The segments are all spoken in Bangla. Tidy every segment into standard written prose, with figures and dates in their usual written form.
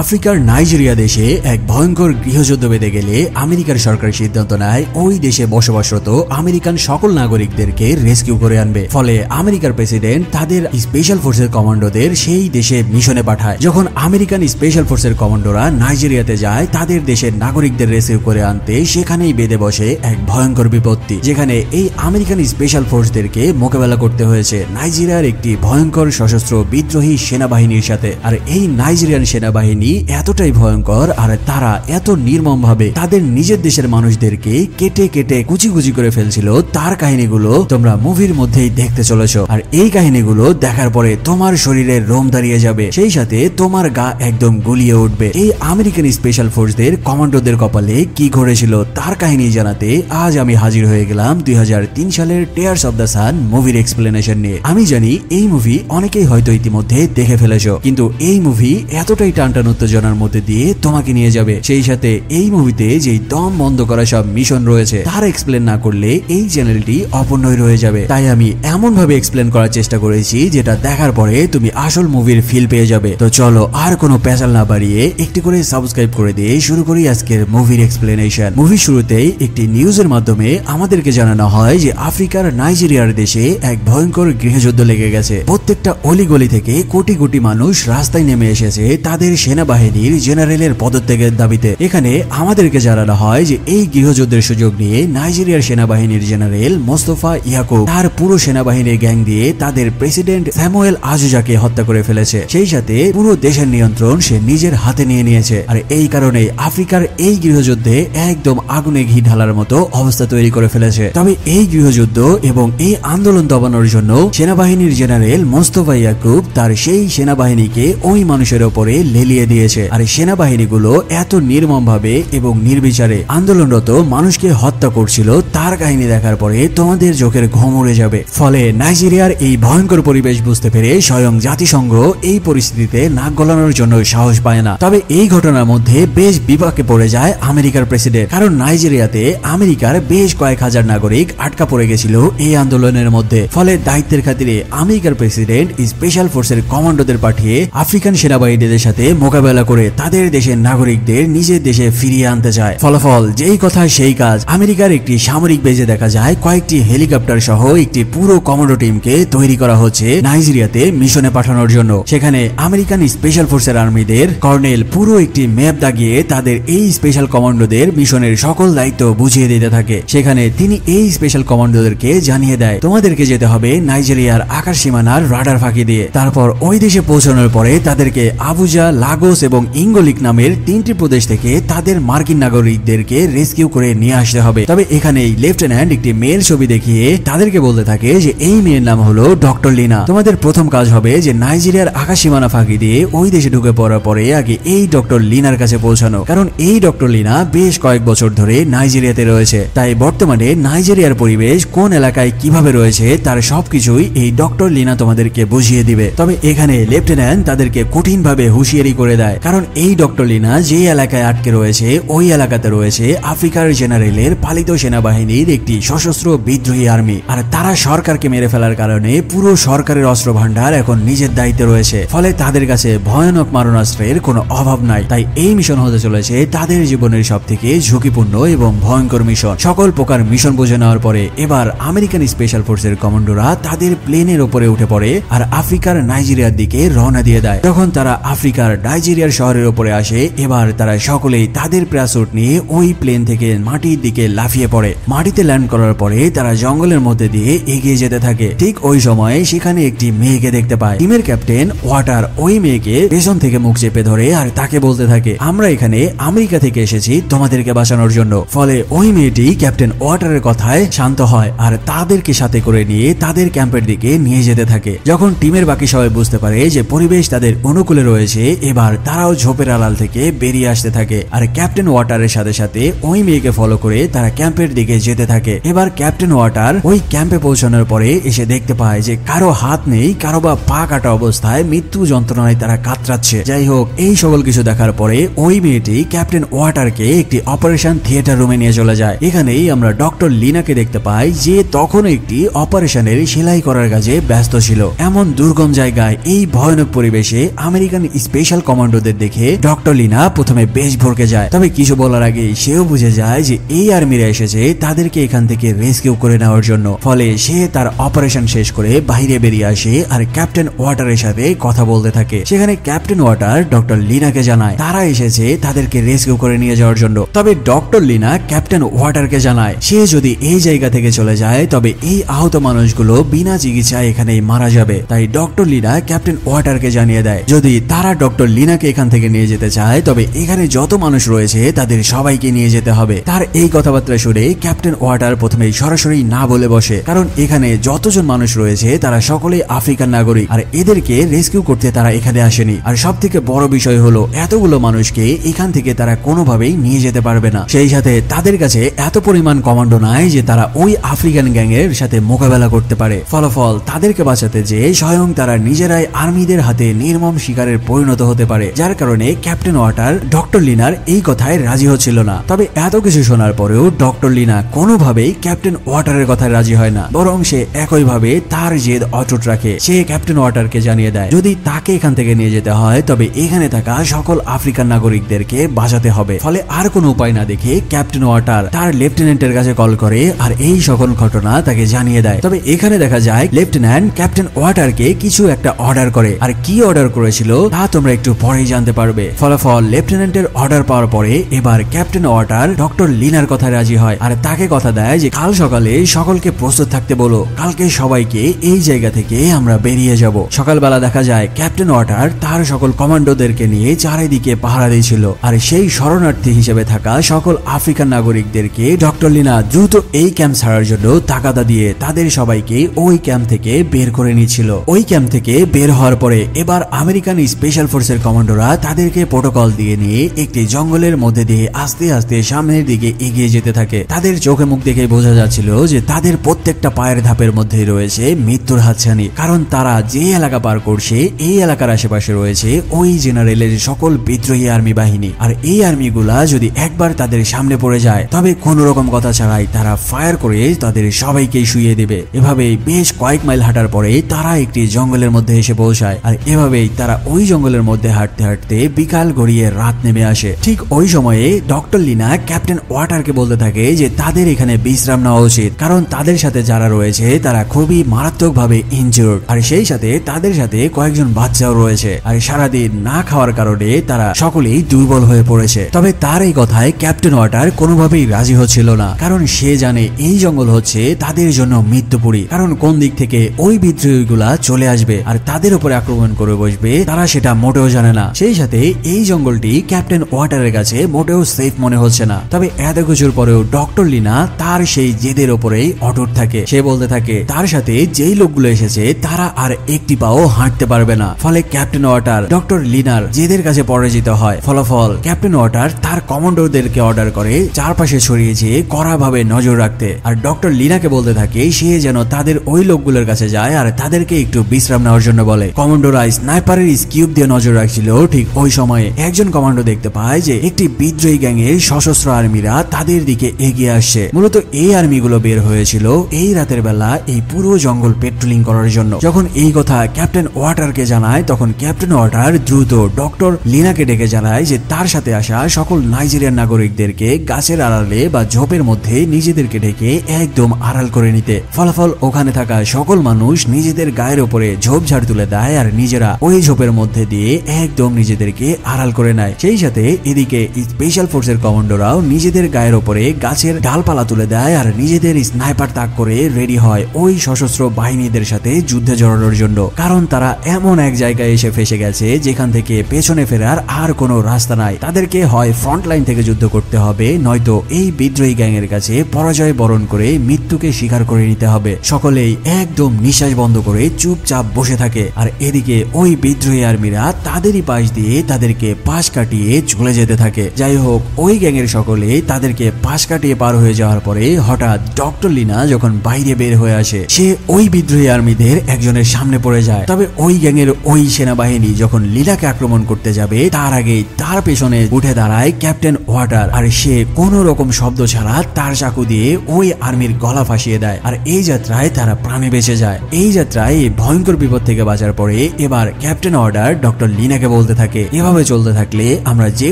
আফ্রিকার নাইজেরিয়া দেশে এক ভয়ঙ্কর গৃহযুদ্ধ বেঁধে গেলে আমেরিকার সরকার সিদ্ধান্ত নেয় ওই দেশে বসবাসরত আমেরিকান সকল নাগরিকদেরকে রেস্কিউ করে আনবে। ফলে আমেরিকার প্রেসিডেন্ট তাদের স্পেশাল ফোর্সের কমান্ডোদের সেই দেশে মিশনে পাঠায়। যখন আমেরিকান স্পেশাল ফোর্সের কমান্ডোরা নাইজেরিয়াতে যায় তাদের দেশের নাগরিকদের রেস্কিউ করে আনতে, সেখানেই বেঁধে বসে এক ভয়ঙ্কর বিপত্তি, যেখানে এই আমেরিকান স্পেশাল ফোর্সদেরকে মোকাবেলা করতে হয়েছে নাইজেরিয়ার একটি ভয়ঙ্কর সশস্ত্র বিদ্রোহী সেনাবাহিনীর সাথে। আর এই নাইজেরিয়ান সেনাবাহিনী এতটাই ভয়ঙ্কর আর তারা এত নির্মম ভাবে তাদের নিজের দেশের মানুষদেরকে কেটে কেটে কুচি কুচি করে ফেলছিল, তার কাহিনীগুলো তোমরা মুভির মধ্যেই দেখতে চলেছো। আর এই কাহিনীগুলো দেখার পরে তোমার শরীরের রোম দাঁড়িয়ে যাবে, সেই সাথে তোমার গা একদম গুলিয়ে উঠবে। এই আমেরিকান স্পেশাল ফোর্সদের কমান্ডোদের কপালে কি ঘটেছিল তার কাহিনী জানাতে আজ আমি হাজির হয়ে গেলাম 2003 সালের টেয়ার্স অফ দ্য সান মুভির এক্সপ্লেনেশন নিয়ে। আমি জানি এই মুভি অনেকেই হয়তো ইতিমধ্যে দেখে ফেলেছো, কিন্তু এই মুভি এতটাই টানটান উত্তেজনার মধ্যে দিয়ে তোমাকে নিয়ে যাবে। সেই সাথে এই মুভিতে যে দম বন্ধ করা সব মিশন রয়েছে তার এক্সপ্লেন না করলে এই চ্যানেলটি অপূর্ণই রয়ে যাবে। তাই আমি এমন ভাবে এক্সপ্লেন করার চেষ্টা করেছি যেটা দেখার পরে তুমি আসল মুভির ফিল পেয়ে যাবে। তো চলো আর কোনো পেঁচাল না বাড়িয়ে একটি করে সাবস্ক্রাইব করে দিয়ে শুরু করি আজকের মুভির এক্সপ্লেনেশন। মুভির শুরুতেই একটি নিউজের মাধ্যমে আমাদেরকে জানানো হয় যে আফ্রিকার নাইজেরিয়ার দেশে এক ভয়ঙ্কর গৃহযুদ্ধ লেগে গেছে। প্রত্যেকটা অলিগলি থেকে কোটি কোটি মানুষ রাস্তায় নেমে এসেছে তাদের সেনাবাহিনীর জেনারেলের পদত্যাগের দাবিতে। এখানে আমাদেরকে জানানো হয় যে এই গৃহযুদ্ধের সুযোগ নিয়ে নাইজেরিয়ার সেনাবাহিনীর জেনারেল মোস্তফা ইয়াকুব তার পুরো সেনাবাহিনীর গ্যাং দিয়ে তাদের প্রেসিডেন্ট স্যামুয়েল আজুজাকে হত্যা করে ফেলেছে। সেই সাথে পুরো দেশের নিয়ন্ত্রণ সে নিজের হাতে নিয়ে নিয়েছে। আর এই কারণে আফ্রিকার এই গৃহযুদ্ধে একদম আগুনে ঘি ঢালার মতো অবস্থা তৈরি করে ফেলেছে। তবে এই গৃহযুদ্ধ এবং এই আন্দোলন দবানোর জন্য সেনাবাহিনীর জেনারেল মোস্তফা ইয়াকুব তার সেই সেনাবাহিনীকে ওই মানুষের ওপরে লেলিয়ে দিয়েছে। আর সেনাবাহিনীগুলো এত নির্মম ভাবে এবং নির্বিচারে আন্দোলনরত মানুষকে হত্যা করছিল তার কাহিনী দেখার পরে তোমাদের চোখের ঘুম উড়ে যাবে। ফলে নাইজেরিয়ার এই ভয়ঙ্কর পরিবেশ বুঝতে পেরে স্বয়ং জাতিসংঘ এই পরিস্থিতিতে নাক গলানোর জন্য সাহস পায় না। তবে এই ঘটনার মধ্যে বেশ বিপাকে পড়ে যায় আমেরিকার প্রেসিডেন্ট, কারণ নাইজেরিয়াতে আমেরিকার বেশ কয়েক হাজার নাগরিক আটকা পড়ে গেছিল এই আন্দোলনের মধ্যে। ফলে দায়িত্বের খাতিরে আমেরিকার প্রেসিডেন্ট স্পেশাল ফোর্সের কমান্ডোদের পাঠিয়ে আফ্রিকান সেনাবাহিনীদের সাথে মোকাবেলা করে তাদের দেশের নাগরিকদের নিজের দেশে ফিরিয়ে আনতে চায়। ফলাফল যেই কথা সেই কাজ, আমেরিকার একটি সামরিক বেজে দেখা যায় কয়েকটি হেলিকপ্টার সহ একটি পুরো কমান্ডো টিমকে তৈরি করা হচ্ছে নাইজেরিয়াতে মিশনে পাঠানোর জন্য। সেখানে আমেরিকান স্পেশাল ফোর্সের আর্মিদের কর্নেল পুরো একটি ম্যাপ দাগিয়ে তাদের এই স্পেশাল কমান্ডোদের মিশনের সকল দায়িত্ব বুঝিয়ে দিতে থাকে। সেখানে তিনি এই স্পেশাল কমান্ডোদেরকে জানিয়ে দেয় তোমাদেরকে যেতে হবে নাইজেরিয়ার আকাশ সীমানার রাডার ফাঁকি দিয়ে। তারপর ওই দেশে পৌঁছানোর পরে তাদেরকে আবুজা, লাগোস এবং ইঙ্গলিক নামের তিনটি প্রদেশ থেকে তাদের মার্কিন নাগরিকদেরকে রেস্কিউ করে নিয়ে আসতে হবে। তবে এখানেই লেফটেন্যান্ট একটি মেয়ের ছবি দেখিয়ে তাদেরকে বলতে থাকে যে এই মেয়ের নাম হলো ডক্টর লিনা। তোমাদের প্রথম কাজ হবে যে নাইজেরিয়ার আকাশ সীমানা ফাঁকি দিয়ে ওই দেশে ঢুকে পড়ার পরে আগে এই ডক্টর লিনার কাছে পৌঁছানো, কারণ এই ডক্টর লিনা বেশ কয়েক বছর ধরে নাইজেরিয়াতে রয়েছে। তাই বর্তমানে নাইজেরিয়ার পরিবেশ কোন এলাকায় কিভাবে রয়েছে তার সবকিছুই এই ডক্টর লিনা তোমাদেরকে বুঝিয়ে দিবে। তবে এখানে লেফটেন্যান্ট তাদেরকে কঠিন ভাবে হুঁশিয়ারি করে দেয়, কারণ এই ডক্টর লিনা যে এলাকায় আটকে রয়েছে ওই এলাকাতে রয়েছে আফ্রিকার জেনারেলের পালিত সেনাবাহিনীর একটি সশস্ত্র বিদ্রোহী আর্মি। আর তারা সরকারকে মেরে ফেলার কারণে পুরো সরকারের অস্ত্র ভান্ডার এখন নিজের দায়িত্বে রয়েছে। ফলে তাদের কাছে ভয়ানক মারণাস্ত্রের কোনো অভাব নাই। তাই এই মিশন হতে চলেছে তাদের জীবনের সব থেকে ঝুঁকিপূর্ণ এবং ভয়ঙ্কর মিশন। সকল প্রকার মিশন বুঝে নেওয়ার পরে এবার আমেরিকান স্পেশাল ফোর্সের কমান্ডোরা তাদের প্লেনের উপরে উঠে পড়ে আর আফ্রিকার নাইজেরিয়ার দিকে রওনা দিয়ে দেয়। যখন তারা আফ্রিকার নাইজেরিয়ার শহরের উপরে আসে এবার তারা সকলেই তাদের প্যারাসুট নিয়ে ওই প্লেন থেকে মাটির দিকে লাফিয়ে পড়ে। মাটিতে ল্যান্ড করার পরে তারা জঙ্গলের মধ্যে দিয়ে এগিয়ে যেতে থাকে। ঠিক ওই সময়ে সেখানে একটি মেয়েকে দেখতে পায়। টিমের ক্যাপ্টেন ওয়াটার ওই মেয়েকে পেছন থেকে মুখ চেপে ধরে আর তাকে বলতে থাকে আমরা এখানে আমেরিকা থেকে এসেছি তোমাদেরকে বাঁচানোর জন্য। ফলে ওই মেয়েটি ক্যাপ্টেন ওয়াটারের কথায় শান্ত হয় আর তাদেরকে সাথে করে নিয়ে তাদের ক্যাম্পের দিকে নিয়ে যেতে থাকে। যখন টিমের বাকি সবাই বুঝতে পারে যে পরিবেশ তাদের অনুকূলে রয়েছে এবার তারাও ঝোপের আড়াল থেকে বেরিয়ে আসতে থাকে। আর ক্যাপ্টেন ওয়াটারের সাথে সাথে ওই মেয়েকে ফলো করে তারা ক্যাম্পের দিকে যেতে থাকে। এবার ক্যাপ্টেন ওয়াটার ওই ক্যাম্পে পৌঁছানোর পরে এসে দেখতে পায় যে কারো হাত নেই, কারো বা পা কাটা অবস্থায় মৃত্যু যন্ত্রণায় তারা কাতরাচ্ছে। যাই হোক এই সকল কিছু দেখার পরে ওই মেয়েটি ক্যাপ্টেন ওয়াটারকে একটি অপারেশন থিয়েটার রুমে নিয়ে চলে যায়। এখানেই আমরা ডক্টর লিনাকে দেখতে পাই যে তখন একটি অপারেশনের সেলাই করার কাজে ব্যস্ত ছিল। এমন দুর্গম জায়গায় এই ভয়ানক পরিবেশে আমেরিকান স্পেশাল কমান্ডো কমান্ডোদের দেখে ডক্টর লিনা প্রথমে বেশ ভরকে যায়, তবে কিছু বলার আগে সেও বুঝে যায় যে এই আর্মিরা এসেছে তাদেরকে এখান থেকে রেস্কিউ করে নেওয়ার জন্য। ফলে সে তার অপারেশন শেষ করে বাইরে বেরিয়ে আসে আর ক্যাপ্টেন ওয়াটারের সাথে কথা বলতে থাকে। সেখানে ক্যাপ্টেন ওয়াটার ডক্টর লিনাকে জানায় তারা এসেছে তাদেরকে রেস্কিউ করে নিয়ে যাওয়ার জন্য। তবে ডক্টর লিনা ক্যাপ্টেন ওয়াটারকে জানায় সে যদি এই জায়গা থেকে চলে যায় তবে এই আহত মানুষগুলো বিনা চিকিৎসায় এখানেই মারা যাবে। তাই ডক্টর লিনা ক্যাপ্টেন ওয়াটারকে জানিয়ে দেয় যদি তারা ডক্টর লিনাকে এখান থেকে নিয়ে যেতে চায় তবে এখানে যত মানুষ রয়েছে তাদের সবাইকে নিয়ে যেতে হবে। তার এই কথাবার্তা শুনে ক্যাপ্টেন ওয়াটার প্রথমে সরাসরি না বলে বসে, কারণ এখানে যতজন মানুষ রয়েছে তারা সকলেই আফ্রিকান নাগরিক আর এদেরকে রেস্কিউ করতে তারা এখানে আসেনি। আর সব থেকে বড় বিষয় হলো এতগুলো মানুষকে এখান থেকে তারা কোনোভাবেই নিয়ে যেতে পারবে না। সেই সাথে তাদের কাছে এত পরিমাণ কমান্ডো নাই যে তারা ওই আফ্রিকান গ্যাং এর সাথে মোকাবেলা করতে পারে। ফলাফল তাদেরকে বাঁচাতে যে স্বয়ং তারা নিজেরাই আর্মিদের হাতে নির্মম শিকারের পরিণত হতে পারে, যার কারণে ক্যাপ্টেন ওয়াটার ডক্টর লিনার এই কথায় রাজি হচ্ছিল না। তবে এত কিছু শোনার পরেও ডক্টর লিনা কোনোভাবেই ক্যাপ্টেন ওয়াটারের কথায় রাজি হয় না, বরং সে একইভাবে তার জেদ অটুট রাখে। সে ক্যাপ্টেন ওয়াটারকে জানিয়ে দেয় যদি তাকে এখান থেকে নিয়ে যেতে হয় তবে এখানে থাকা সকল আফ্রিকান নাগরিকদেরকে বাঁচাতে হবে। ফলে আর কোনো উপায় না দেখে ক্যাপ্টেন ওয়াটার তার লেফটেন্যান্টের কাছে কল করে আর এই সকল ঘটনা তাকে জানিয়ে দেয়। তবে এখানে দেখা যায় লেফটেন্যান্ট ক্যাপ্টেন ওয়াটারকে কিছু একটা অর্ডার করে, আর কি অর্ডার করেছিল তা তোমরা একটু পরেই জানতে পারবে। ফলাফল লেফটেন্যান্টের অর্ডার পাওয়ার পরে এবার ক্যাপ্টেন ওয়াটার ডক্টর লিনার কথায় রাজি হয় আর তাকে কথা দেয় যে কাল সকালে সকলকে প্রস্তুত থাকতে বলো, কালকে সবাইকে এই জায়গা থেকে আমরা বেরিয়ে যাব। সকালবেলা দেখা যায় ক্যাপ্টেন ওয়াটার তার সকল কমান্ডোদেরকে নিয়ে চারিদিকে পাহারা দিয়েছিল, আর সেই শরণার্থী হিসেবে থাকা সকল আফ্রিকান নাগরিকদেরকে ডক্টর লিনা দ্রুত এই ক্যাম্প ছাড়ার জন্য তাগাদা দিয়ে তাদের সবাইকে ওই ক্যাম্প থেকে বের করে নিয়েছিল। ওই ক্যাম্প থেকে বের হওয়ার পরে এবার আমেরিকান স্পেশাল ফোর্সের কমান্ডোরা তাদেরকে প্রোটোকল দিয়ে নিয়ে একটি জঙ্গলের মধ্যে দিয়ে আস্তে আস্তে সামনের দিকে এগিয়ে যেতে থাকে। তাদের চোখে মুখ দেখে বোঝা যাচ্ছিল যে তাদের প্রত্যেকটা পায়ের ধাপের মধ্যে রয়েছে মৃত্যুর হাতছানি, কারণ তারা যে এলাকা পার করছে এই এলাকার আশেপাশে রয়েছে ওই জেনারেলের সকল বিদ্রোহী আর্মি বাহিনী। আর এই আর্মিগুলা যদি একবার তাদের সামনে পড়ে যায় তবে কোন রকম কথা ছাড়াই তারা ফায়ার করে তাদের সবাইকে শুইয়ে দেবে। এভাবেই বেশ কয়েক মাইল হাঁটার পরে তারা একটি জঙ্গলের মধ্যে এসে পৌঁছায়, আর এভাবেই তারা ওই জঙ্গলের মধ্যে হাঁটতে হাঁটতে বিকাল গড়িয়ে রাত নেমে আসে। ঠিক ওই সময়ে ডক্টর লিনা ক্যাপ্টেন ওয়াটারকে বলতে থাকে যে তাদের এখানে বিশ্রাম নেওয়া উচিত, কারণ তাদের সাথে যারা রয়েছে তারা খুবই মারাত্মকভাবে ইনজিউর্ড, আর সেই সাথে তাদের সাথে কয়েকজন বাচ্চাও রয়েছে, আর সারাদিন না খাওয়ার কারণে তারা সকলেই দুর্বল হয়ে পড়েছে। তবে তার এই কথায় ক্যাপ্টেন ওয়াটার কোনোভাবেই রাজি হচ্ছিল না, কারণ সে জানে এই জঙ্গল হচ্ছে তাদের জন্য মৃত্যুপুরী, কারণ কোন দিক থেকে ওই বিদ্রোহীগুলা চলে আসবে আর তাদের উপরে আক্রমণ করে বসবে তারা সেটা মোটেও জানে না। সেই সাথে এই জঙ্গলটি ক্যাপ্টেন ওয়াটারের কাছে মোটেও সেফ মনে হচ্ছে না। তবে এত কিছুর পরেও ডক্টর লিনা তার সেই জেদের উপরেই অটুট থাকে। সে বলতে থাকে তার সাথে যেই লোকগুলো এসেছে তারা আর একটি পাও হাঁটতে পারবে না। ফলে ক্যাপ্টেন ওয়াটার ডক্টর লিনার জেদের কাছে পরাজিত হয়। ফলাফল ক্যাপ্টেন ওয়াটার তার কমান্ডোদেরকে অর্ডার করে চারপাশে ছড়িয়ে যেয়ে কড়াভাবে নজর রাখতে, আর ডক্টর লিনাকে বলতে থাকে সে যেন তাদের ওই লোকগুলোর কাছে যায় আর তাদেরকে একটু বিশ্রাম নেওয়ার জন্য বলে। কমান্ডোরা স্নাইপারের স্কিউব দিয়ে নজর রাখছিল। ঠিক ওই সময়ে একজন কমান্ডো দেখতে পায় যে একটি বিদ্রোহী গ্যাংয়ের সশস্ত্র আর্মিরা তাদের দিকে এগিয়ে আসছে। মূলত এই আর্মিগুলো বের হয়েছিল এই রাতের বেলা এই পুরো জঙ্গল পেট্রোলিং করার জন্য। যখন এই কথা ক্যাপ্টেন ওয়াটারকে জানায় তখন ক্যাপ্টেন ওয়াটার দ্রুত ডক্টর লিনাকে ডেকে জানায় যে তার সাথে আসা সকল নাইজেরিয়ান নাগরিকদেরকে গাছের আড়ালে বা ঝোপের মধ্যে নিজেদেরকে ঢেকে একদম আড়াল করে নিতে। ফলাফল ওখানে থাকা সকল মানুষ নিজেদের গায়ের উপরে ঝোপঝাড় তুলে দেয় আর নিজেরা ওই ঝোপের মধ্যে দিয়ে একদম নিজেদেরকে আড়াল করে নেয়। সেই সাথে এদিকে স্পেশাল ফোর্সের কমান্ডোরাও নিজেদের গায়ের উপরে গাছের ডালপালা তুলে দেয় আর নিজেদের স্নাইপার তাক করে রেডি হয় ওই সশস্ত্র বাহিনীদের সাথে যুদ্ধে জড়ানোর জন্য, কারণ তারা এমন এক জায়গায় এসে ফেসে গেছে যেখান থেকে পেছনে ফেরার আর কোনো রাস্তা নাই। তাদেরকে হয় ফ্রন্ট লাইন থেকে যুদ্ধ করতে হবে, নয়তো এই বিদ্রোহী গ্যাংয়ের কাছে পরাজয় বরণ করে মৃত্যুকে স্বীকার করে নিতে হবে। সকলেই একদম নিঃশ্বাস বন্ধ করে চুপচাপ বসে থাকে, আর এদিকে ওই বিদ্রোহী আর্মিরা তাদেরই পাশ দিয়ে তাদেরকে পাশ কাটিয়ে চলে যেতে থাকে। যাই হোক ওই গ্যাংয়ের সকলে তাদেরকে পাশ কাটিয়ে পার হয়ে যাওয়ার পরে হঠাৎ ডক্টর লিনা যখন বাইরে বের হয়ে আসে সে ওই বিদ্রোহী আর্মিদের একজনের সামনে পড়ে যায়। তবে ওই গ্যাংয়ের ওই সেনাবাহিনী যখন লিনাকে আক্রমণ করতে যাবে তার আগে তার পেছনে উঠে দাঁড়ায় ক্যাপ্টেন ওয়াটার, আর সে কোন রকম শব্দ ছাড়া তার চাকু দিয়ে ওই আর্মির গলা ফাঁসিয়ে দেয়, আর এই যাত্রায় তারা প্রাণে বেঁচে যায়। এই যাত্রায় ভয়ঙ্কর বিপদ থেকে বাঁচার পরে এবার ক্যাপ্টেন ওয়াটার ডক্টর লিনাকে তাকে বলতে থাকে, এভাবে চলতে থাকলে আমরা যে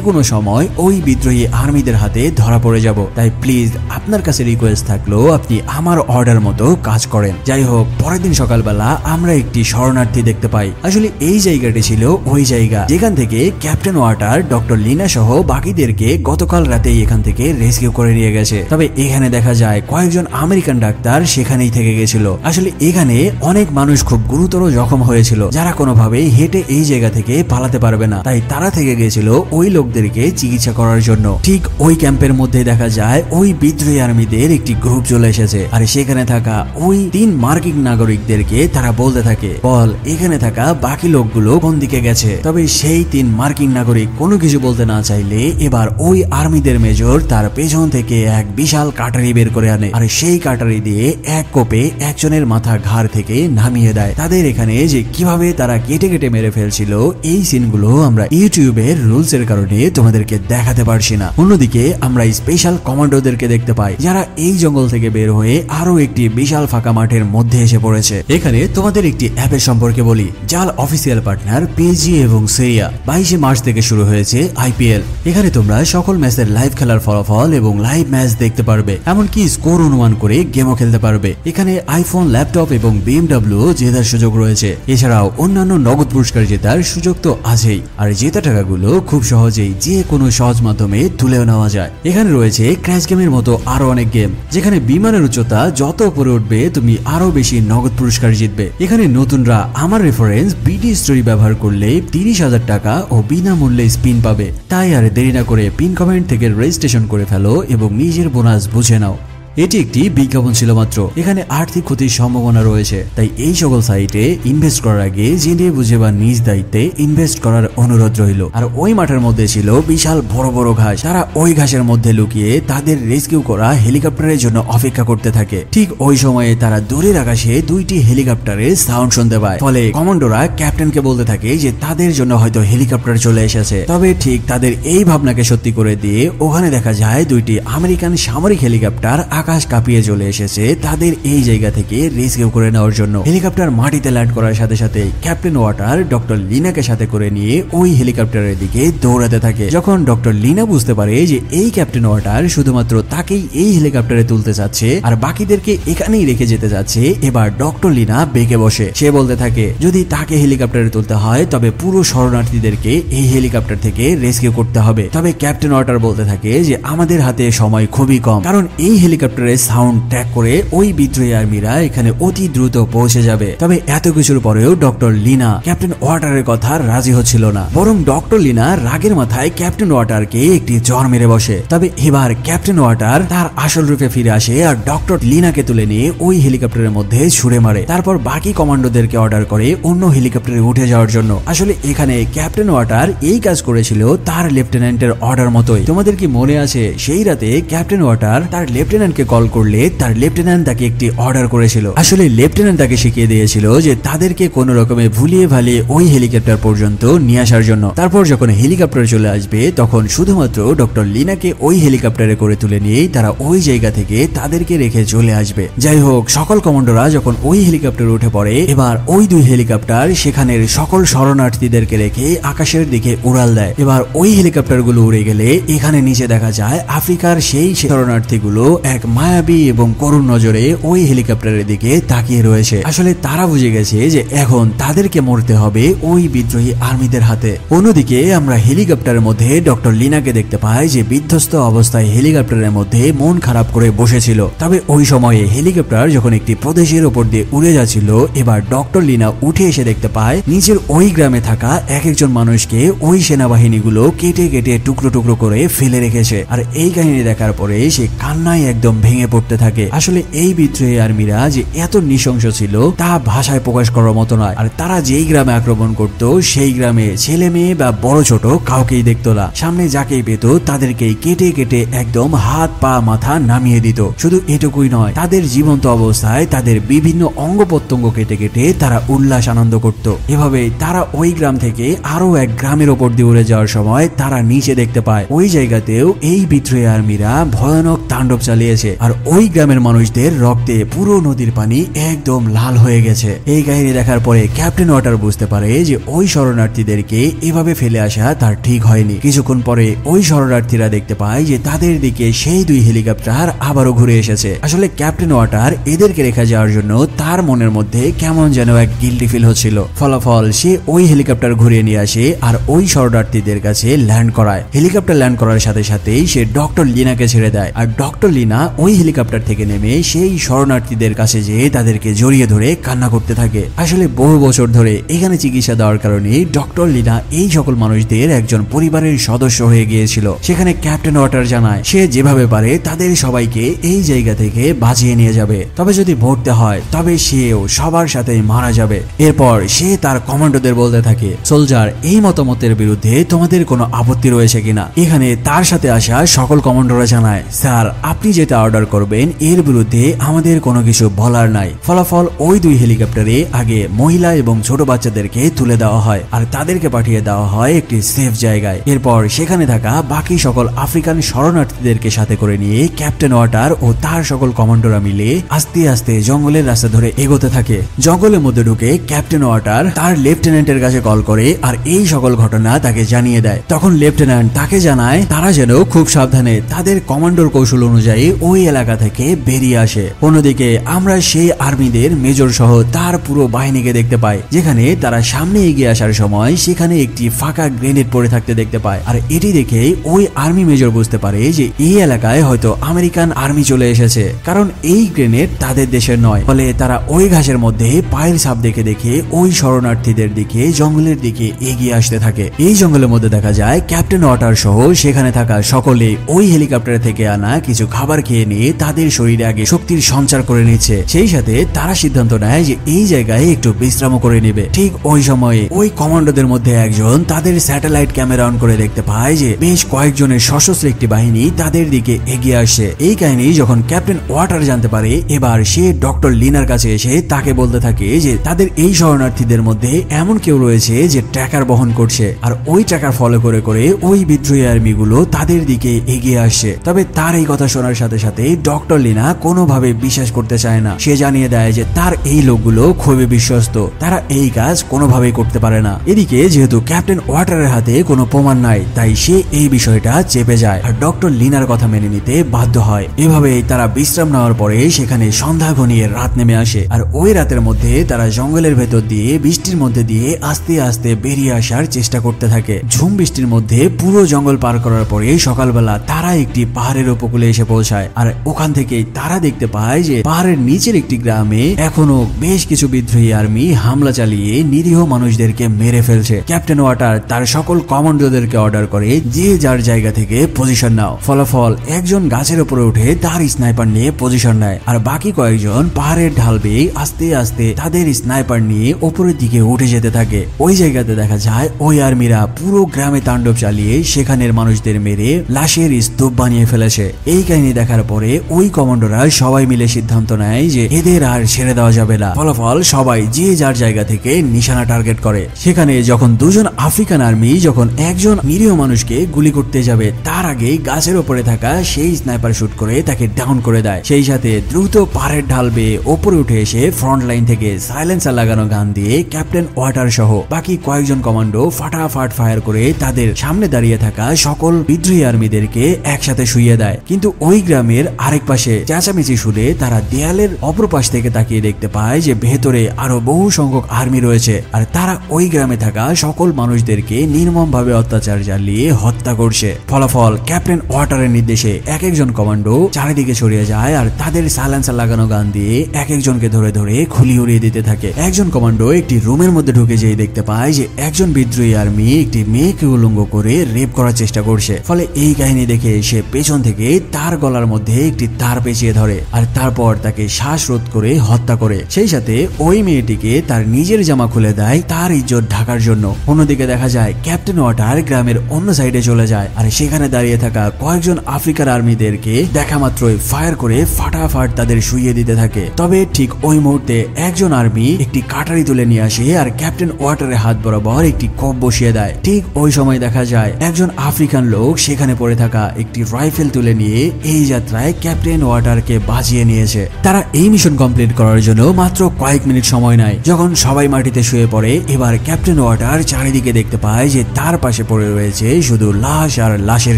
কোনো সময় ওই বিদ্রোহী আর্মিদের হাতে ধরা পড়ে যাব। তাই প্লিজ আপনার কাছে রিকোয়েস্ট থাকলো আপনি আমার অর্ডার মতো কাজ করেন। যাই হোক, পরের দিন সকালবেলা আমরা একটি শরণার্থী দেখতে পাই। আসলে এই জায়গাটি ছিল ওই জায়গা যেখান থেকে ক্যাপ্টেন ওয়াটার ডক্টর লিনা সহ বাকিদেরকে গতকাল রাতেই এখান থেকে রেস্কিউ করে নিয়ে গেছে। তবে এখানে দেখা যায় কয়েকজন আমেরিকান ডাক্তার সেখানেই থেকে গেছিল। আসলে এখানে অনেক মানুষ খুব গুরুতর জখম হয়েছিল, যারা কোনোভাবেই হেঁটে এই জায়গা থেকে পালাতে পারবে না, তাই তারা থেকে গেছিল ওই লোকদেরকে চিকিৎসা করার জন্য। ঠিক ওই ক্যাম্পের মধ্যে দেখা যায় ওই বিদ্রোহী আর্মিদের একটি গ্রুপ চলে এসেছে, আর সেখানে থাকা ওই 3 মার্কিন নাগরিকদেরকে তারা বলতে থাকে, বল এখানে থাকা বাকি লোকগুলো কোন দিকে গেছে। তবে সেই 3 মার্কিন নাগরিক কোনো কিছু বলতে না চাইলে এবার ওই আর্মিদের মেজর তার পেছন থেকে এক বিশাল কাটারি বের করে আনে, আর সেই কাটারি দিয়ে এক কোপে একজনের মাথা ঘাড় থেকে নামিয়ে দেয়। তাদের এখানে যে কিভাবে তারা কেটে কেটে মেরে ফেলছিল এই সিনগুলো আমরা ইউটিউবের রুলস এর কারণে তোমাদেরকে দেখাতে পারছি না। অন্যদিকে আমরা স্পেশাল কমান্ডোদেরকে দেখতে পাই, যারা এই জঙ্গল থেকে বের হয়ে আরো একটি বিশাল ফাঁকা মাঠের মধ্যে এসে পড়েছে। এখানে তোমাদের একটি অ্যাপের সম্পর্কে বলি, যার অফিসিয়াল পার্টনার পিএসজি এবং সিরিয়া। 22 মার্চ থেকে শুরু হয়েছে আইপিএল। এখানে তোমরা সকল ম্যাচের লাইভ খেলার ফলাফল এবং লাইভ ম্যাচ দেখতে পারবে, এমনকি স্কোর অনুমান করে গেমও খেলতে পারবে। এখানে আইফোন, ল্যাপটপ এবং BMW জেতার সুযোগ রয়েছে। এছাড়াও অন্যান্য নগদ পুরস্কার জেতার সুযোগ তো আছেই, আর জেতা টাকাগুলো খুব সহজেই যে কোনো সহজ মাধ্যমে তুলেও নেওয়া যায়। এখানে রয়েছে ক্র্যাশ গেমের মতো আরো অনেক গেম, যেখানে বিমানের উচ্চতা যত উপরে উঠবে তুমি আরো বেশি নগদ পুরস্কার জিতবে। এখানে নতুনরা আমার রেফারেন্স বিডি স্টোরি ব্যবহার করলে 30,000 টাকা ও বিনামূল্যে স্পিন পাবে। তাই আর দেরি না করে পিন কমেন্ট থেকে রেজিস্ট্রেশন করে ফেলো এবং নিজের বোনাস বুঝে নাও। এটি একটি বিজ্ঞাপন ছিল মাত্র, এখানে আর্থিক ক্ষতির সম্ভাবনা রয়েছে, তাই এই সকল সাইটে ইনভেস্ট করার আগে জেনে বুঝে বা নিজ দায়িত্বে ইনভেস্ট করার অনুরোধ রইল। আর ওই মাঠের মধ্যে ছিল বিশাল বড় বড় ঘাস, তারা ওই ঘাসের মধ্যে লুকিয়ে তাদের রেস্কিউ করা হেলিকপ্টারের জন্য অপেক্ষা করতে থাকে। ঠিক ওই সময়ে তারা দূরের আকাশে 2টি হেলিকপ্টারের সাউন্ড শুনতে পায়, ফলে কমান্ডোরা ক্যাপ্টেনকে বলতে থাকে যে তাদের জন্য হয়তো হেলিকপ্টার চলে এসেছে। তবে ঠিক তাদের এই ভাবনাকে সত্যি করে দিয়ে ওখানে দেখা যায় 2টি আমেরিকান সামরিক হেলিকপ্টার আকাশ কাঁপিয়ে চলে এসেছে তাদের এই জায়গা থেকে রেস্কিউ করে নেওয়ার জন্য। হেলিকপ্টার মাটিতে ল্যান্ড করার সাথে সাথে ক্যাপ্টেন ওয়াটার ডক্টর লিনাকে সাথে করে নিয়ে ওই হেলিকপ্টারের দিকে দৌড়াতে থাকে। যখন ডক্টর লিনা বুঝতে পারে যে এই ক্যাপ্টেন ওয়াটার শুধুমাত্র তাকেই এই হেলিকপ্টারে তুলতে চাচ্ছে আর বাকিদেরকে এখানেই রেখে যেতে যাচ্ছে, এবার ডক্টর লিনা বেঁকে বসে। সে বলতে থাকে যদি তাকে হেলিকপ্টারে তুলতে হয় তবে পুরো শরণার্থীদেরকে এই হেলিকপ্টার থেকে রেস্কিউ করতে হবে। তবে ক্যাপ্টেন ওয়াটার বলতে থাকে যে আমাদের হাতে সময় খুবই কম, কারণ এই হেলিকপ্টারের সাউন্ড ট্র্যাক করে ওই বিদ্রোহী আর্মিরা এখানে অতি দ্রুত পৌঁছে যাবে। তবে এত কিছুর পরেও ডক্টর লিনা ক্যাপ্টেন ওয়াটারের কথা রাজি হচ্ছিল না, বরং ডক্টর লিনা রাগের মাথায় ক্যাপ্টেন ওয়াটারকে একটি জ্বর মেরে বসে। তবে এবার ক্যাপ্টেন ওয়াটার তার আসল রূপে ফিরে আসে আর ডক্টর লিনাকে তুলে নিয়ে ওই হেলিকপ্টারের মধ্যে ছুড়ে মারে। তারপর বাকি কমান্ডোদেরকে অর্ডার করে অন্য হেলিকপ্টারে উঠে যাওয়ার জন্য। আসলে এখানে ক্যাপ্টেন ওয়াটার এই কাজ করেছিল তার লেফটেন্যান্টের অর্ডার মতোই। তোমাদের কি মনে আছে সেই রাতে ক্যাপ্টেন ওয়াটার তার লেফটেন্যান্টকে কল করলে তার লেফটেন্যান্ট তাকে একটি অর্ডার করেছিল? আসলে লেফটেন্যান্ট তাকে শিখিয়ে দিয়েছিল যে তাদেরকে কোনো রকমে ভুলিয়ে ভালিয়ে ওই হেলিকপ্টার পর্যন্ত নিয়ে আসার জন্য। তারপর যখন হেলিকপ্টার চলে আসবে তখন শুধুমাত্র ডক্টর লিনাকে ওই হেলিকপ্টারে করে তুলে নিয়েই তারা ওই জায়গা থেকে তাদেরকে রেখে চলে আসবে। যাই হোক, সকল কমান্ডোরা যখন ওই হেলিকপ্টারে উঠে পড়ে, এবার ওই 2 হেলিকপ্টার সেখানের সকল শরণার্থীদেরকে রেখে আকাশের দিকে উড়াল দেয়। এবার ওই হেলিকপ্টার গুলো উড়ে গেলে এখানে নিচে দেখা যায় আফ্রিকার সেই শরণার্থীগুলো এক মায়াবী এবং করুণ নজরে ওই হেলিকপ্টারের দিকে তাকিয়ে রয়েছে। আসলে তারা বুঝে গেছে যে এখন তাদেরকে মরতে হবে ওই বিদ্রোহী আর্মিদের হাতে। অন্যদিকে আমরা হেলিকপ্টারের মধ্যে ডক্টর লিনাকে দেখতে পাই যে বিধ্বস্ত অবস্থায় হেলিকপ্টারের মধ্যে মন খারাপ করে বসেছিল। তবে ওই সময়ে হেলিকপ্টার যখন একটি প্রদেশের উপর দিয়ে উড়ে যাচ্ছিল, এবার ডক্টর লিনা উঠে এসে দেখতে পায় নিচের ওই গ্রামে থাকা এক একজন মানুষকে ওই সেনাবাহিনীগুলো কেটে কেটে টুকরো টুকরো করে ফেলে রেখেছে। আর এই কাহিনী দেখার পরে সে কান্নায় একদম ভেঙে পড়তে থাকে। আসলে এই বিদ্রোহী আর্মিরা যে এত নৃশংস ছিল তা ভাষায় প্রকাশ করার মতো নয়। আর তারা যেই গ্রামে আক্রমণ করত সেই গ্রামে ছেলে মেয়ে বা বড় ছোট কাউকেই দেখতো না, সামনে যাকেই পেত তাদেরকেই কেটে কেটে একদম হাত পা মাথা নামিয়ে দিত। শুধু এটুকুই নয়, তাদের জীবন্ত অবস্থায় তাদের বিভিন্ন অঙ্গ প্রত্যঙ্গ কেটে কেটে তারা উল্লাস আনন্দ করত। এভাবে তারা ওই গ্রাম থেকে আরো এক গ্রামের ওপর দিয়ে উড়ে যাওয়ার সময় তারা নিচে দেখতে পায় ওই জায়গাতেও এই বিদ্রোহী আর্মিরা ভয়ানক তাণ্ডব চালিয়েছে। যাচ্ছে আর ওই গ্রামের মানুষদের রক্তে পুরো নদীর পানি একদম লাল হয়ে গেছে। এই কাহিনী দেখার পরে ক্যাপ্টেন ওয়াটার বুঝতে পারে যে ওই শরণার্থীদেরকে এভাবে ফেলে আসা তার ঠিক হয়নি। কিছুক্ষণ পরে ওই শরণার্থীরা দেখতে পায় যে তাদের দিকে সেই 2 হেলিকপ্টার আবারও ঘুরে এসেছে। আসলে ক্যাপ্টেন ওয়াটার এদেরকে রেখে যাওয়ার জন্য তার মনের মধ্যে কেমন যেন এক গিল্টি ফিল হচ্ছিল। ফলাফল সে ওই হেলিকপ্টার ঘুরিয়ে নিয়ে আসে আর ওই শরণার্থীদের কাছে ল্যান্ড করায়। হেলিকপ্টার ল্যান্ড করার সাথে সাথেই সে ডক্টর লিনাকে ছেড়ে দেয় আর ডক্টর লিনা ওই হেলিকপ্টার থেকে নেমে সেই শরণার্থীদের কাছে যেয়ে তাদেরকে জড়িয়ে ধরে কান্না করতে থাকে। আসলে বহু বছর ধরে এখানে চিকিৎসা দেওয়ার কারণে ডক্টর লিনা এই সকল মানুষদের একজন পরিবারের সদস্য হয়ে গিয়েছিল। সেখানে ক্যাপ্টেন ওয়াটার জানায় সে যেভাবে পারে তাদের সবাইকে এই জায়গা থেকে বাঁচিয়ে নিয়ে যাবে, তবে যদি মরতে হয় তবে সেও সবার সাথে মারা যাবে। এরপর সে তার কমান্ডোদের বলতে থাকে, সোলজার, এই মতামতের বিরুদ্ধে তোমাদের কোনো আপত্তি রয়েছে কিনা? এখানে তার সাথে আসা সকল কমান্ডোরা জানায়, স্যার, আপনি যেটা অর্ডার করবেন এর বিরুদ্ধে আমাদের কোনো কিছু বলার নাই। ফলাফল ওই 2 হেলিকপ্টারে আগে মহিলা এবং ছোট বাচ্চাদেরকে তুলে দেওয়া হয় আর তাদেরকে পাঠিয়ে দেওয়া হয় একটি সেফ জায়গায়। এরপর সেখানে থাকা বাকি সকল আফ্রিকান শরণার্থীদেরকে সাথে করে নিয়ে ক্যাপ্টেন ওয়াটার ও তার সকল কমান্ডোরা মিলে আস্তে আস্তে জঙ্গলের রাস্তা ধরে এগোতে থাকে। জঙ্গলের মধ্যে ঢুকে ক্যাপ্টেন ওয়াটার তার লেফটেন্যান্টের কাছে কল করে আর এই সকল ঘটনা তাকে জানিয়ে দেয়। তখন লেফটেন্যান্ট তাকে জানায় তারা যেন খুব সাবধানে তাদের কমান্ডোর কৌশল অনুযায়ী ওই এলাকা থেকে বেরিয়ে আসে। অন্যদিকে আমরা সেই আর্মিদের মেজর সহ তার পুরো বাহিনীকে দেখতে পাই, যেখানে তারা সামনে এগিয়ে আসার সময় সেখানে একটি ফাঁকা গ্রেনেড পড়ে থাকতে দেখতে পায়। আর এটি দেখে ওই আর্মি মেজর বুঝতে পারে যে এই এলাকায় হয়তো আমেরিকান আর্মি চলে এসেছে, কারণ এই গ্রেনেড তাদের দেশের নয়। ফলে তারা ওই ঘাসের মধ্যে পায়ের ছাপ দেখে দেখে ওই শরণার্থীদের দিকে জঙ্গলের দিকে এগিয়ে আসতে থাকে। এই জঙ্গলের মধ্যে দেখা যায় ক্যাপ্টেন ওয়াটার সহ সেখানে থাকা সকলে ওই হেলিকপ্টার থেকে আনা কিছু খাবার খেয়ে নিয়ে তাদের শরীরে আগে শক্তির সঞ্চার করে নিচ্ছে। সেই সাথে তারা সিদ্ধান্ত নেয় যে এই জায়গায় একটু বিশ্রাম করে নেবে। ঠিক ওই সময়ে ওই কমান্ডোদের মধ্যে একজন তাদের স্যাটেলাইট ক্যামেরা অন করে দেখতে পায় যে বেশ কয়েকজনের সশস্ত্র একটি বাহিনী তাদের দিকে এগিয়ে আসছে। এই কাহিনী যখন ক্যাপ্টেন ওয়াটার জানতে পারে, এবার সে ডক্টর লিনার কাছে এসে তাকে বলতে থাকে যে তাদের এই শরণার্থীদের মধ্যে এমন কেউ রয়েছে যে ট্র্যাকার বহন করছে আর ওই ট্র্যাকার ফলো করে করে ওই বিদ্রোহী আর্মিগুলো তাদের দিকে এগিয়ে আসছে। তবে তার এই কথা শোনার সাথে সাথে ডক্টর লিনা কোনোভাবে বিশ্বাস করতে চায় না। সে জানিয়ে দেয় যে তার এই লোকগুলো খুবই বিশ্বস্ত, তারা এই কাজ কোনোভাবেই করতে পারে না। এদিকে যেহেতু ক্যাপ্টেন ওয়াটারের হাতে কোনো প্রমাণ নাই, তাই সে এই বিষয়টা চেপে যায় আর ডক্টর লিনার কথা মেনে নিতে বাধ্য হয়। এভাবেই তারা বিশ্রাম নেওয়ার পরে সেখানে সন্ধ্যা ঘনিয়ে রাত নেমে আসে আর ওই রাতের মধ্যে তারা জঙ্গলের ভেতর দিয়ে বৃষ্টির মধ্যে দিয়ে আস্তে আস্তে বেরিয়ে আসার চেষ্টা করতে থাকে। ঝুম বৃষ্টির মধ্যে পুরো জঙ্গল পার করার পরে সকালবেলা তারা একটি পাহাড়ের উপকূলে এসে পৌঁছায় আর ওখান থেকে তারা দেখতে পায় যে পাহাড়ের নিচের একটি গ্রামে এখনো বেশ কিছু বিদ্রোহী আর্মি হামলা চালিয়ে নিরীহ মানুষদেরকে মেরে ফেলছে। ক্যাপ্টেন ওয়াটার তার সকল কমান্ডোদেরকে অর্ডার করে যে যার জায়গা থেকে পজিশন নাও। ফলাফল একজন গাছের উপরে উঠে তার স্নাইপার নিয়ে পজিশন নেয় আর বাকি কয়েকজন পাহাড়ের ঢাল বেয়ে আস্তে আস্তে তাদের স্নাইপার নিয়ে উপরের দিকে উঠে যেতে থাকে। ওই জায়গাতে দেখা যায় ওই আর্মিরা পুরো গ্রামে তাণ্ডব চালিয়ে সেখানের মানুষদের মেরে লাশের স্তূপ বানিয়ে ফেলেছে। এই কাহিনী দেখার পরে ওই কমান্ডোরা সবাই মিলে সিদ্ধান্ত নেয় যে এদের আর ছেড়ে দেওয়া যাবে না। ফলাফল সবাই যে যার জায়গা থেকে নিশানা টার্গেট করে। সেখানে যখন দুজন আফ্রিকান আর্মি যখন একজন নিরীহ মানুষকে গুলি করতে যাবে, তার আগে গাছের উপরে থাকা সেই স্নাইপার শুট করে তাকে ডাউন করে দেয়। সেই সাথে দ্রুত পাহাড়ের ঢাল বেয়ে ওপরে উঠে এসে ফ্রন্ট লাইন থেকে সাইলেন্সার লাগানো গান দিয়ে ক্যাপ্টেন ওয়াটার সহ বাকি কয়েকজন কমান্ডো ফাটাফাট ফায়ার করে তাদের সামনে দাঁড়িয়ে থাকা সকল বিদ্রোহী আর্মিদেরকে একসাথে শুইয়ে দেয়। কিন্তু ওই গ্রামের আরেক পাশে চেঁচামেচি শুনে তারা দেয়ালের অপর পাশ থেকে তাকিয়ে দেখতে পায় যে ভেতরে আরো বহু সংখ্যক আর্মি রয়েছে আর তারা ওই গ্রামে থাকা সকল মানুষদেরকে নির্মম ভাবে অত্যাচার চালিয়ে হত্যা করছে। ফলাফল ক্যাপ্টেন ওয়াটারের নির্দেশে এক একজন কমান্ডো চারিদিকে ছড়িয়ে যায় আর তাদের সাইলেন্সার লাগানো গান দিয়ে এক একজনকে ধরে ধরে খুলি উড়িয়ে দিতে থাকে। একজন কমান্ডো একটি রুমের মধ্যে ঢুকে যেয়ে দেখতে পায় যে একজন বিদ্রোহী আর্মি একটি মেয়েকে উলঙ্গ করে রেপ করার চেষ্টা করছে। ফলে এই কাহিনী দেখে সে পেছন থেকে তার গলার মধ্যে একটি তার পেঁচিয়ে ধরে আর তারপর তাকে শ্বাসরোধ করে হত্যা করে। সেই সাথে ওই মেয়েটিকে তার নিজের জামা খুলে দেয় তার ইজ্জত ঢাকার জন্য। অন্যদিকে দেখা যায় ক্যাপ্টেন ওয়াটার গ্রামের অন্য সাইডে চলে যায় আর সেখানে দাঁড়িয়ে থাকা কয়েকজন আফ্রিকার আর্মিদেরকে দেখা মাত্রই ফায়ার করে ফাটাফাট তাদের শুইয়ে দিতে থাকে। তবে ঠিক ওই মুহূর্তে একজন আর্মি একটি কাটারি তুলে নিয়ে আসে আর ক্যাপ্টেন ওয়াটারের হাত বরাবর একটি কোপ বসিয়ে দেয়। ঠিক ওই সময় দেখা যায় একজন আফ্রিকান লোক সেখানে পড়ে থাকা একটি রাইফেল তুলে নিয়ে এই যাত্রা মাত্রায় ক্যাপ্টেন ওয়াটারকে বাঁচিয়ে নিয়েছে। তারা এই মিশন কমপ্লিট করার জন্য মাত্র কয়েক মিনিট সময় নেয়। যখন সবাই মাটিতে শুয়ে পড়ে, এবার ক্যাপ্টেন ওয়াটার চারিদিকে দেখতে পায় যে তার পাশে পড়ে রয়েছে শুধু লাশ আর লাশের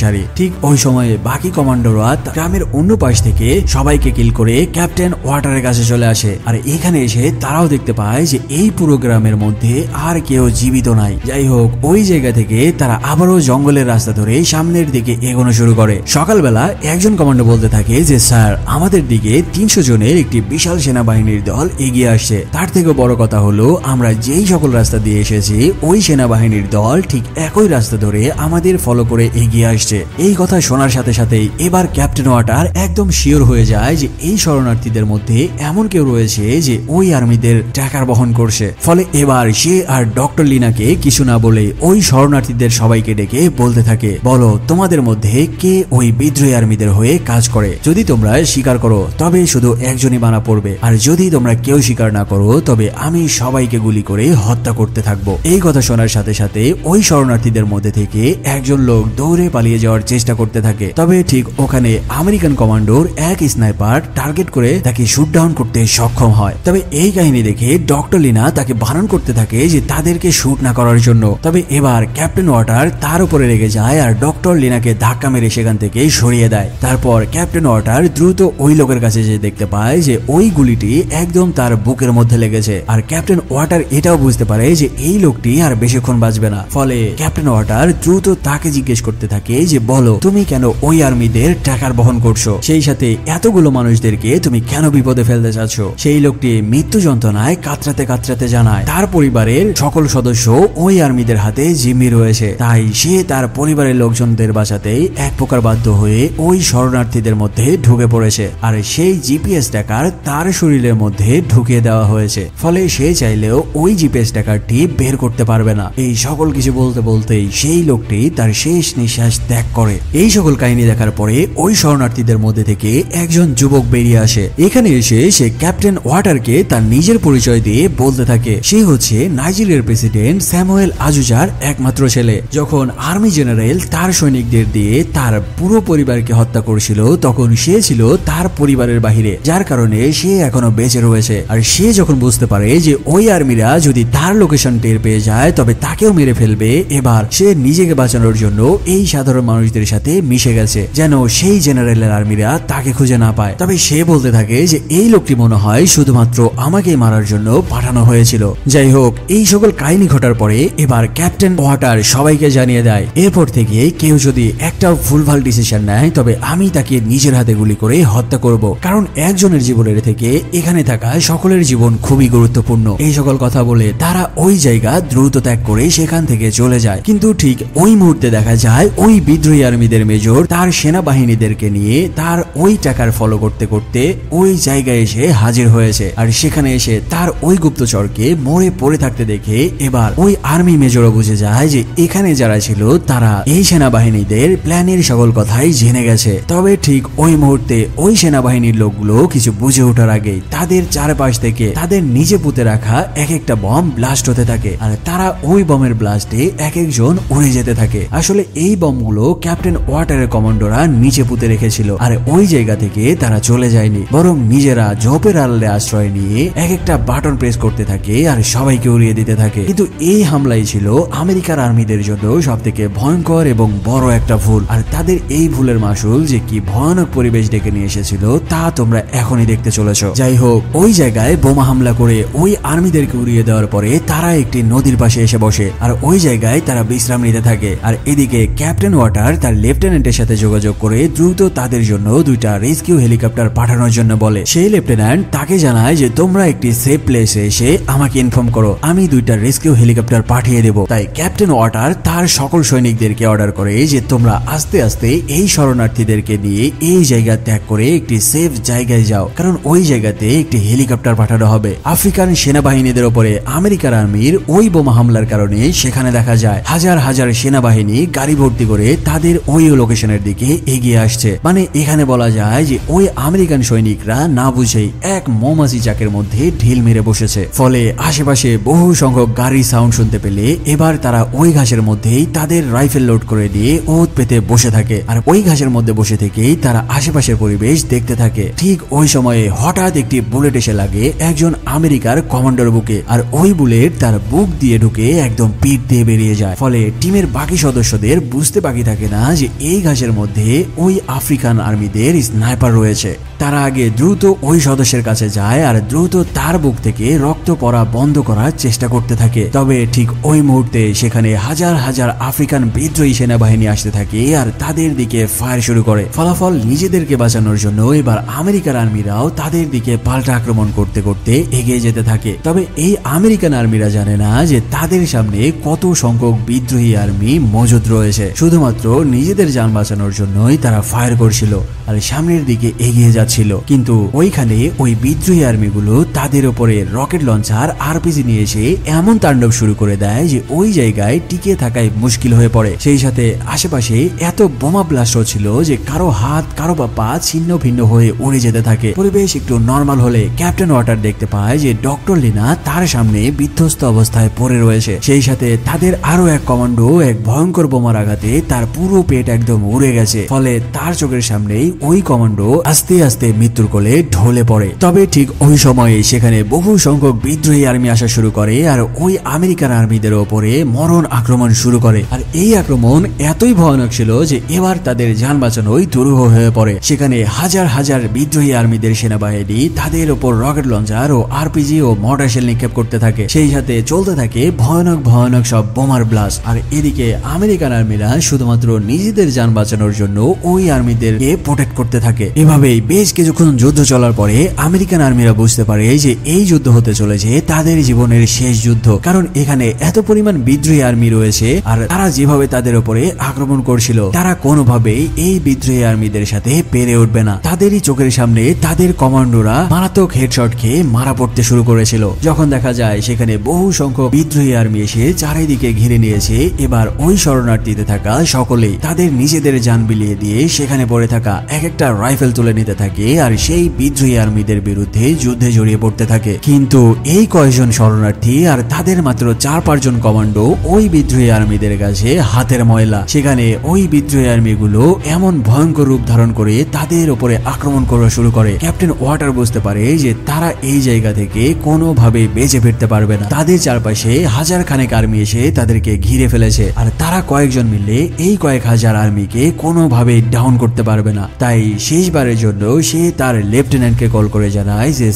সারি। ঠিক ওই সময়ে বাকি কমান্ডোরা গ্রামের অন্য পাশ থেকে সবাইকে কিল করে ক্যাপ্টেন ওয়াটারের কাছে চলে আসে। আর এখানে এসে তারাও দেখতে পায় যে এই পুরো গ্রামের মধ্যে আর কেউ জীবিত নাই। যাই হোক, ওই জায়গা থেকে তারা আবারও জঙ্গলের রাস্তা ধরে সামনের দিকে এগোনো শুরু করে। সকালবেলা একজন কমান্ডো বলতে থাকে যে স্যার, আমাদের দিকে 300 জনের একটি বিশাল সেনাবাহিনীর দল এগিয়ে আসছে। তার থেকে বড় কথা হলো, আমরা যেই সকল রাস্তা দিয়ে এসেছি ওই সেনাবাহিনীর দল ঠিক একই রাস্তা ধরে আমাদের ফলো করে এগিয়ে আসছে। এই কথা শোনার সাথে সাথেই এবার ক্যাপ্টেন ওয়াটার একদম শিওর হয়ে যায় যে এই শরণার্থীদের মধ্যে এমন কেউ রয়েছে যে ওই আর্মিদের ট্র্যাকার বহন করছে। ফলে এবার সে আর ডক্টর লিনাকে কিছু না বলে ওই শরণার্থীদের সবাইকে ডেকে বলতে থাকে, বলো তোমাদের মধ্যে কে ওই বিদ্রোহী আর্মিদের হয়ে কাজ করে। যদি তোমরা স্বীকার করো তবে শুধু একজনই বানা পড়বে, আর যদি তোমরা কেউ স্বীকার না করো তবে আমি সবাইকে গুলি করে হত্যা করতে থাকবো। এই কথা শোনার সাথে সাথে ওই শরণার্থীদের মধ্যে থেকে একজন লোক দৌড়ে পালিয়ে যাওয়ার চেষ্টা করতে থাকে। তবে ঠিক ওখানে আমেরিকান কমান্ডোর এক স্নাইপার টার্গেট করে তাকে শুট ডাউন করতে সক্ষম হয়। তবে এই কাহিনী দেখে ডক্টর লিনা তাকে বারণ করতে থাকে যে তাদেরকে শুট না করার জন্য। তবে এবার ক্যাপ্টেন ওয়াটার তার উপরে রেগে যায় আর ডক্টর লিনাকে ধাক্কা মেরে সেখান থেকে সরিয়ে দেয়। তারপর ক্যাপ্টেন ওয়াটার দ্রুত ওই লোকের কাছে যে দেখতে পায় যে ওই গুলিটি একদম তার বুকের মধ্যে লেগেছে। আর ক্যাপ্টেন ওয়াটার এটাও বুঝতে পারে যে এই লোকটি আর বেশিক্ষণ বাঁচবে না। ফলে ক্যাপ্টেন ওয়াটার দ্রুত তাকে জিজ্ঞেস করতে থাকে যে বলো তুমি কেন ওই আর্মিদের ট্র্যাকার বহন করছো, সেই সাথে এতগুলো মানুষদেরকে তুমি কেন বিপদে ফেলতে চাচ্ছ। সেই লোকটি মৃত্যু যন্ত্রণায় কাতরাতে কাতরাতে জানায় তার পরিবারের সকল সদস্য ওই আর্মিদের হাতে জিম্মি রয়েছে, তাই সে তার পরিবারের লোকজনদের বাঁচাতে এক প্রকার বাধ্য হয়ে ওই শরণার্থীদের মধ্যে ঢুকে পড়েছে। আর সেই জিপিএস ট্র্যাকার তার শরীরের মধ্যে ঢুকিয়ে দেওয়া হয়েছে। ফলে সে চাইলেও ওই জিপিএস ট্র্যাকারটি বের করতে পারবে না। এই সকল কিছু বলতে বলতেই সেই লোকটি তার শেষ নিঃশ্বাস ত্যাগ করে। এই সকল কাহিনী দেখার পরে ওই শরণার্থীদের মধ্যে থেকে একজন যুবক বেরিয়ে আসে। এখানে এসে সে ক্যাপ্টেন ওয়াটারকে তার নিজের পরিচয় দিয়ে বলতে থাকে সে হচ্ছে নাইজেরিয়ার প্রেসিডেন্ট স্যামুয়েল আজুজার একমাত্র ছেলে। যখন আর্মি জেনারেল তার সৈনিকদের দিয়ে তার পুরো পরিবারকে হত্যা করছিল তখন সে ছিল তার পরিবারের বাহিরে, যার কারণে সে এখনো বেঁচে রয়েছে। আর সে যখন বুঝতে পারে যে ওই আর্মিরা যদি তার লোকেশন টের পেয়ে যায় তবে তাকেও মেরে ফেলবে, এবার সে নিজেকে বাঁচানোর জন্য এই সাধারণ মানুষদের সাথে মিশে গেছে যেন সেই জেনারেলের আর্মিরা তাকে খুঁজে না পায়। তবে সে বলতে থাকে যে এই লোকটি মনে হয় শুধুমাত্র আমাকে মারার জন্য পাঠানো হয়েছিল। যাই হোক, এই সকল কাহিনী ঘটার পরে এবার ক্যাপ্টেন ওয়াটার সবাইকে জানিয়ে দেয় এরপর থেকে কেউ যদি একটা ভুলভাল ডিসিশন নেয় তবে আমি তাকে নিজের হাতে গুলি করে হত্যা করব, কারণ একজনের জীবনের থেকে এখানে থাকা সকলের জীবন খুবই গুরুত্বপূর্ণ। এই সকল কথা বলে তারা ওই জায়গা দ্রুত ত্যাগ করে সেখান থেকে চলে যায়। কিন্তু ঠিক ওই মুহূর্তে দেখা যায় ওই বিদ্রোহী আর্মিদের মেজর তার সেনাবাহিনীদেরকে নিয়ে তার ওই ট্র্যাকার ফলো করতে করতে ওই জায়গায় এসে হাজির হয়েছে। আর সেখানে এসে তার ওই গুপ্তচরকে মরে পড়ে থাকতে দেখে এবার ওই আর্মি মেজরও বুঝে যায় যে এখানে যারা ছিল তারা এই সেনাবাহিনীদের প্ল্যানের সকল কথাই জেনে গেছে। তবে ঠিক ওই মুহূর্তে ওই সেনাবাহিনীর লোকগুলো কিছু বুঝে ওঠার আগেই তাদের চারপাশ থেকে তাদের নিজে পুঁতে রাখা এক একটা বম ব্লাস্ট হতে থাকে। আর তারা ওই বমের ব্লাস্টে এক একজন উড়ে যেতে থাকে। আসলে এই বমগুলো ক্যাপ্টেন ওয়াটারের কমান্ডোরা নিচে পুঁতে রেখেছিল। আর ওই জায়গা থেকে তারা চলে যায়নি, বরং নিজেরা ঝোপের আড়ালে আশ্রয় নিয়ে এক একটা বাটন প্রেস করতে থাকে আর সবাইকে উড়িয়ে দিতে থাকে। কিন্তু এই হামলাই ছিল আমেরিকার আর্মিদের জন্য সব থেকে ভয়ঙ্কর এবং বড় একটা ভুল। আর তাদের এই ভুলের মাসুল যে কি ভয়ানক পরিবেশ ডেকে নিয়ে এসেছিল তা তোমরা এখনই দেখতে চলেছ। যাই হোক, ওই জায়গায় বোমা হামলা করে ওই আর্মিদেরকে উড়িয়ে দেওয়ার পরে তারা একটি নদীর পাশে এসে বসে আর ওই জায়গায় তারা বিশ্রাম নিতে থাকে। আর এদিকে ক্যাপ্টেন ওয়াটার তার লেফটেন্যান্টের সাথে যোগাযোগ করে দ্রুত তাদের জন্য দুইটা রেস্কিউ হেলিকপ্টার পাঠানোর জন্য বলে। সেই লেফটেন্যান্ট তাকে জানায় যে তোমরা একটি সেফ প্লেসে এসে আমাকে ইনফর্ম করো, আমি দুইটা রেস্কিউ হেলিকপ্টার পাঠিয়ে দেব। তাই ক্যাপ্টেন ওয়াটার তার সকল সৈনিকদেরকে অর্ডার করে যে তোমরা আস্তে আস্তে এই শরণার্থীদেরকে নিয়ে এই জায়গা ত্যাগ করে একটি সেফ জায়গায় যাও, কারণ ওই জায়গাতে একটি হেলিকপ্টার পাঠানো হবে। আফ্রিকান সেনাবাহিনীদের উপরে আমেরিকার আর্মির ওই বোমা হামলার কারণে সেখানে দেখা যায় হাজার হাজার সেনাবাহিনী গাড়ি ভর্তি করে তাদের ওই লোকেশনের দিকে এগিয়ে আসছে। মানে এখানে বলা যায় যে ওই আমেরিকান সৈনিকরা না বুঝেই এক মৌমাছি চাকের মধ্যে ঢিল মেরে বসেছে। ফলে আশেপাশে বহু সংখ্যক গাড়ি সাউন্ড শুনতে পেলে এবার তারা ওই ঘাসের মধ্যেই তাদের রাইফেল লোড করে দিয়ে ওত পেতে বসে থাকে। আর ওই ঘাসের মধ্যে বসে থেকেই তারা আশেপাশের পরিবেশ দেখতে থাকে। ঠিক ওই সময়ে হঠাৎ একটি বুলেট এসে লাগে একজন আমেরিকার কমান্ডার বুকে, আর ওই বুলেট তার বুক দিয়ে ঢুকে একদম পিঠ দিয়ে বেরিয়ে যায়। ফলে টিমের বাকি সদস্যদের বুঝতে বাকি থাকে না যে এই ঘাসের মধ্যে ওই আফ্রিকান আর্মিদের স্নাইপার রয়েছে। তারা আগে দ্রুত ওই সদস্যের কাছে যায় আর দ্রুত তার বুক থেকে রক্ত পড়া বন্ধ করার চেষ্টা করতে থাকে। তবে ঠিক ওই মুহূর্তে সেখানে হাজার হাজার আফ্রিকান বিদ্রোহী সেনাবাহিনী আসতে থাকে আর তাদের দিকে ফায়ার শুরু করে। ফলাফল নিজেদেরকে বাঁচানোর জন্য এবার আমেরিকার আর্মিরাও তাদের দিকে পাল্টা আক্রমণ করতে করতে এগিয়ে যেতে থাকে। তবে এই আমেরিকান আর্মিরা জানে না যে তাদের সামনে কত সংখ্যক বিদ্রোহী আর্মি মজুদ রয়েছে। শুধুমাত্র নিজেদের যান বাঁচানোর জন্যই তারা ফায়ার করছিল আর সামনের দিকে এগিয়ে যাচ্ছিল। কিন্তু ওইখানে ওই বিদ্রোহী আর্মিগুলো তাদের উপরে রকেট লঞ্চার আরপিজি নিয়ে এসে এমন তাণ্ডব শুরু করে দেয় যে ওই জায়গায় টিকে থাকাই মুশকিল হয়ে পড়ে। সেই সাথে আশেপাশে এত বোমা ব্লাস্ট হচ্ছিল যে কারো হাত কারো বা পা ছিন্ন ভিন্ন হয়ে উড়ে যেতে থাকে। পরিবেশ একটু নর্মাল হলে ক্যাপ্টেন ওয়াটার দেখতে পায় যে ডক্টর লিনা তার সামনে বিধ্বস্ত অবস্থায় পড়ে রয়েছে। সেই সাথে তাদের আরো এক কমান্ডো এক ভয়ঙ্কর বোমার আঘাতে তার পুরো পেট একদম উড়ে গেছে। ফলে তার চোখের সামনেই ওই কমান্ডো আস্তে আস্তে মৃত্যুর কোলে ঢলে পড়ে। তবে ঠিক ওই সময়ে সেখানে বহু সংখ্যক বিদ্রোহী আর্মি আসা শুরু করে আর ওই আমেরিকান আর্মিদের ওপরে মরণ আক্রমণ শুরু করে। আর এই আক্রমণ এতই ভয়ানক ছিল যে এবার তাদের যান বাঁচানোই দুরূহ হয়ে পড়ে। সেখানে হাজার হাজার বিদ্রোহী আর্মিদের সেনাবাহিনী তাদের ওপর রকেট লঞ্চার ও আরপিজি ও মর্টার শেল নিক্ষেপ করতে থাকে। সেই সাথে চলতে থাকে ভয়ানক ভয়ানক সব বোমার ব্লাস্ট। আর এদিকে আমেরিকান আর্মিরা শুধুমাত্র নিজেদের যান বাঁচানোর জন্য ওই আর্মিদেরকে প্রোটেক্ট করতে থাকে। এভাবেই বেশ কিছুক্ষণ যুদ্ধ চলার পরে আমেরিকান আর্মিরা বুঝতে পারে যে এই যুদ্ধ হতে চলেছে তাদের জীবনের শেষ যুদ্ধ। কারণ এখানে এত পরিমাণ বিদ্রোহী আর্মি রয়েছে আর তারা যেভাবে তাদের উপরে আক্রমণ করছিল তারা কোনোভাবেই এই বিদ্রোহী আর্মিদের সাথে পেরে উঠবে না। তাদেরই চোখের সামনে তাদের কমান্ডোরা মারাত্মক হেডশট খেয়ে মারা পড়তে শুরু করেছিল। যখন দেখা যায় সেখানে বহু সংখ্যক বিদ্রোহী আর্মি এসে চারিদিকে ঘিরে নিয়েছে, এবার ওই শরণার্থীতে থাকা সকলেই তাদের নিজেদের যান বিলিয়ে দিয়ে সেখানে পড়ে থাকা এক একটা রাইফেল তুলে নিতে থাকে আর সেই বিদ্রোহী আর্মিদের বিরুদ্ধে যুদ্ধে জড়িয়ে পড়তে থাকে। কিন্তু এই কয়েকজন শরণার্থী আর তাদের মাত্র 4-5 জন কমান্ডো ওই বিদ্রোহী আর্মিদের কাছে হাতের ময়লা। সেখানে ওই বিদ্রোহী আর্মিগুলো এমন ভয়ঙ্কর রূপ ধারণ করে তাদের উপরে আক্রমণ করা শুরু করে। ক্যাপ্টেন ওয়াটার বুঝতে পারে যে তারা এই জায়গা থেকে কোনোভাবে বেঁচে ফিরতে পারবে না। তাদের চারপাশে হাজার খানেক আর্মি এসে তাদেরকে ঘিরে ফেলেছে আর তারা কয়েকজন মিলে এই কয়েক হাজার আর্মিকে কোনোভাবে ডাউন করতে পারবে না। তাই শেষবারের জন্য সে তার লেফটেন্যান্টকে কল করে জানায় যে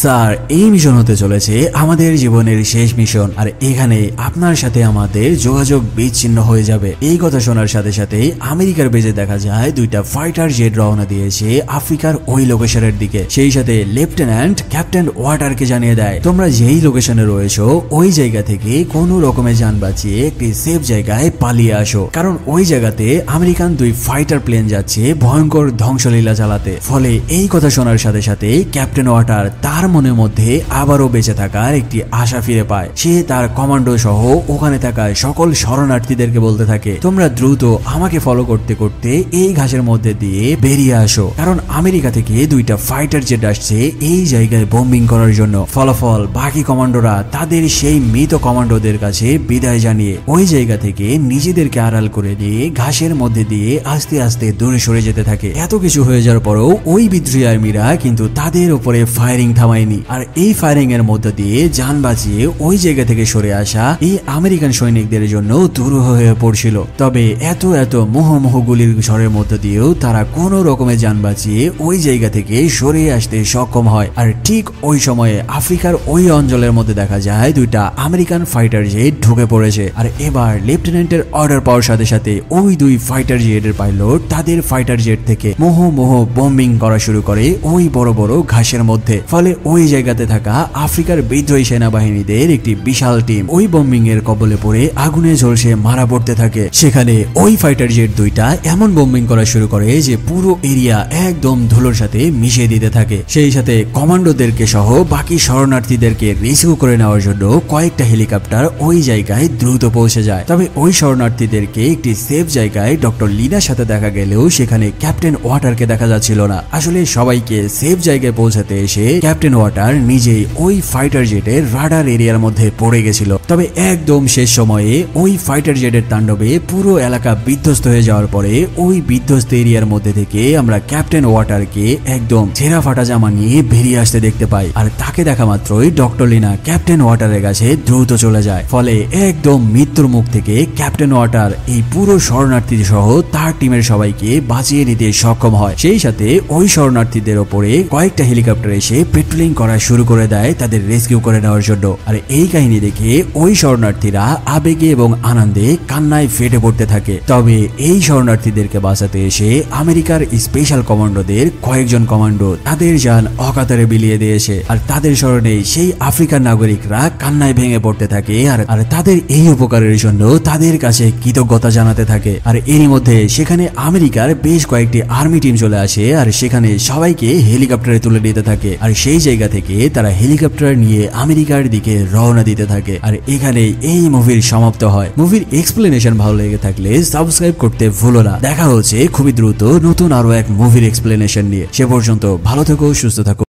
স্যার এই মিশন হতে চলেছে আমাদের জীবনের শেষ মিশন আর এখানে আপনার সাথে আমাদের যোগাযোগ বিচ্ছিন্ন হয়ে যাবে। এই কথা শোনার সাথে সাথে আমেরিকার বেজে দেখা যায় দুইটা ফাইটার জেট রওনা দিয়েছে আফ্রিকার ওই লোকেশনের দিকে। সেই সাথে লেফটেন্যান্ট ক্যাপ্টেন ওয়াটারকে জানিয়ে দেয় তোমরা যেই লোকেশনে রয়েছো ওই জায়গা থেকে কোনো রকমের যান বাঁচিয়ে একটি সেফ জায়গায় পালিয়ে আসো, কারণ ওই জায়গাতে আমেরিকান 2 ফাইটার প্লেন যাচ্ছে ভয়ঙ্কর ধ্বংসলীলা চালাতে। ফলে এই কথা শোনার সাথে সাথে ক্যাপ্টেন ওয়াটার তার মনের মধ্যে আবারও বেঁচে থাকার একটি আশা ফিরে পায়। সে তার কমান্ডো সহ ওখানে থাকা সকল শরণার্থীদেরকে বলতে থাকে তোমরা দ্রুত আমাকে ফলো করতে করতে এই ঘাসের মধ্যে দিয়ে বেরিয়ে আসো, কারণ আমেরিকা থেকে 2টা ফাইটার জেট আসছে এই জায়গায় বোম্বিং করার জন্য। ফলাফল বাকি কমান্ডোরা তাদের সেই মৃত কমান্ডোদের কাছে বিদায় জানিয়ে ওই জায়গা থেকে নিজেদেরকে আড়াল করে দিয়ে ঘাসের মধ্যে দিয়ে আস্তে আস্তে দূরে সরে যেতে থাকে। এত কিছু হয়ে যাওয়ার পরেও ওই বিদ্রোহী আর্মিরা কিন্তু তাদের উপরে ফায়ারিং থামায়নি আর এই ফায়ারিং এর মধ্যে দিয়ে যান বাঁচিয়ে ওই জায়গা থেকে সরে আসা এই আমেরিকান সৈনিকদের জন্য দুরূহ হয়ে পড়ছিল। তবে এত মোহ গুলির ঝড়ের মধ্যে দিয়েও তারা কোনো রকমের যান বাঁচিয়ে ওই জায়গা থেকে সরে আসতে সক্ষম হয়। আর ঠিক ওই সময়ে আফ্রিকার ওই অঞ্চলের মধ্যে দেখা যায় 2টা আমেরিকান ফাইটার জেট ঢুকে পড়েছে। আর এবার লেফটেন্যান্টের অর্ডার পাওয়ার সাথে সাথে ওই 2 ফাইটার জেটের পাইলট তাদের ফাইটার জেট থেকে মোহ বোম্বিং করা শুরু করে ওই বড় বড় ঘাসের মধ্যে। ফলে ওই জায়গাতে থাকা আফ্রিকার বিদ্রোহী সেনাবাহিনীদের একটি বিশাল টিম ওই বোম্বিং এর কবলে পড়ে আগুনে ঝলসে মারা পড়তে থাকে। সেখানে ওই ফাইটার জেট 2টা এমন বোম্বিং করা শুরু করে যে পুরো এরিয়া একদম ধুলোর সাথে মিশিয়ে দিতে থাকে। সেই সাথে কমান্ডোদেরকে সহ বাকি শরণার্থীদেরকে রিসিভ করে নেওয়ার জন্য কয়েকটা হেলিকপ্টার ওই জায়গায় দ্রুত পৌঁছে যায়। তবে ওই শরণার্থীদেরকে একটি সেফ জায়গায় ডক্টর লিনার সাথে দেখা গেলেও সেখানে ক্যাপ্টেন ওয়াটারকে দেখা যাচ্ছিল না। আসলে সবাইকে সেফ জায়গায় পৌঁছাতে এসে ক্যাপ্টেন ওয়াটার নিজেই ওই ফাইটার জেটের রাডার এরিয়ার মধ্যে পড়ে গেছিল। তবে একদম শেষ সময়ে ওই ফাইটার জেটের তাণ্ডবে পুরো এলাকা বিধ্বস্ত হয়ে যাওয়ার পরে ওই বিধ্বস্ত এরিয়ার মধ্যে থেকে আমরা ক্যাপ্টেন ওয়াটারকে একদম ছেঁড়া ফাটা জামা নিয়ে বেরিয়ে আসতে দেখতে পাই। আর তাকে দেখা মাত্রই ডক্টর লিনা ক্যাপ্টেন ওয়াটারের কাছে দ্রুত চলে যায়। ফলে একদম মৃত্যুর মুখ থেকে ক্যাপ্টেন ওয়াটার এই পুরো শরণার্থী সহ তার টিমের সবাইকে বাঁচিয়ে নিতে সক্ষম হয়। সেই সাথে ওই শরণার্থীদের ওপরে কয়েকটা হেলিকপ্টার এসে পেট্রোলিং করা শুরু করে দেয় তাদের রেস্কিউ করে নেওয়ার জন্য। আর এই কাহিনী দেখে ওই শরণার্থীরা আবেগে এবং আনন্দে কান্নায় ফেটে পড়তে থাকে। তবে এই শরণার্থীদেরকে বাঁচাতে এসে আমেরিকার স্পেশাল কমান্ডোদের কয়েকজন কমান্ডো তাদের যান অকাতরে বিলিয়ে দিয়েছে। আর তাদের স্মরণে সেই আফ্রিকান নাগরিকরা কান্নায় ভেঙে পড়তে থাকে আর তাদের এই উপকারের জন্য তাদের কাছে কৃতজ্ঞতা জানাতে থাকে। আর এরই মধ্যে সেখানে আমেরিকার বেশ কয়েকটি আর্মি টিম চলে আসে আর সেখানে সবাইকে হেলিকপ্টারে তুলে নিতে থাকে। আর সেই জায়গা থেকে তারা হেলিকপ্টার নিয়ে আমেরিকার দিকে রওনা দিতে থাকে। আর এখানে এই মুভির সমাপ্ত হয়। মুভির এক্সপ্লেনেশন ভালো লেগে থাকলে সাবস্ক্রাইব করতে ভুলো না। দেখা হচ্ছে খুবই দ্রুত নতুন আরো এক মুভির এক্সপ্লেনেশন নিয়ে। সে পর্যন্ত ভালো থেকো, সুস্থ থাকো।